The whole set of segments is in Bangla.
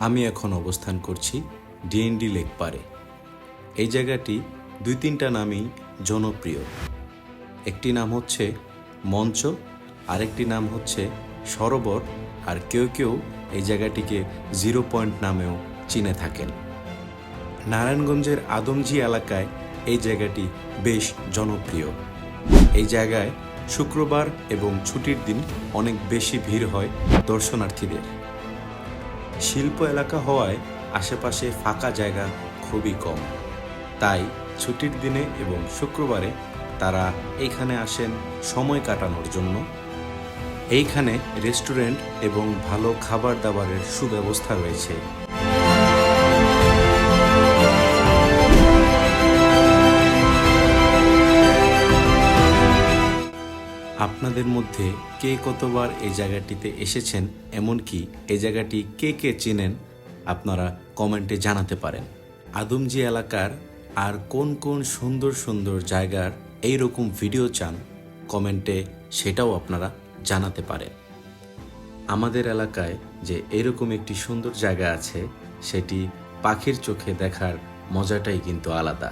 আমি এখন অবস্থান করছি ডিএনডি লেক পারে। এই জায়গাটি 2-3টা নামই জনপ্রিয়। একটি নাম হচ্ছে মঞ্চ, আরেকটি নাম হচ্ছে সরোবর, আর কেউ কেউ এই জায়গাটিকে 0 পয়েন্ট নামেও চিনে থাকেন। নারায়ণগঞ্জের আদমজী এলাকায় এই জায়গাটি বেশ জনপ্রিয়। এই জায়গায় শুক্রবার এবং ছুটির দিন অনেক বেশি ভিড় হয় দর্শনার্থীদের। শিল্প এলাকা হওয়ায় আশেপাশে ফাঁকা জায়গা খুবই কম, তাই ছুটির দিনে এবং শুক্রবারে তারা এইখানে আসেন সময় কাটানোর জন্য। এইখানে রেস্টুরেন্ট এবং ভালো খাবার দাবারের সুব্যবস্থা রয়েছে। আপনাদের মধ্যে কে কতবার এই জায়গাটিতে এসেছেন, এমনকি এই জায়গাটি কে কে চেনেন, আপনারা কমেন্টে জানাতে পারেন। আদমজী এলাকার আর কোন কোন সুন্দর সুন্দর জায়গার এইরকম ভিডিও চান, কমেন্টে সেটাও আপনারা জানাতে পারেন। আমাদের এলাকায় যে এরকম একটি সুন্দর জায়গা আছে, সেটি পাখির চোখে দেখার মজাটাই কিন্তু আলাদা।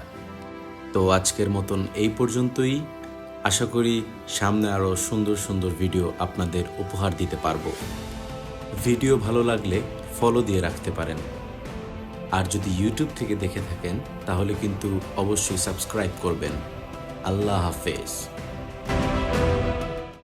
তো আজকের মতন এই পর্যন্তই। আশা করি সামনে আরও সুন্দর সুন্দর ভিডিও আপনাদের উপহার দিতে পারবো। ভিডিও ভালো লাগলে ফলো দিয়ে রাখতে পারেন। আর যদি ইউটিউব থেকে দেখে থাকেন তাহলে কিন্তু অবশ্যই সাবস্ক্রাইব করবেন। আল্লাহ হাফেজ।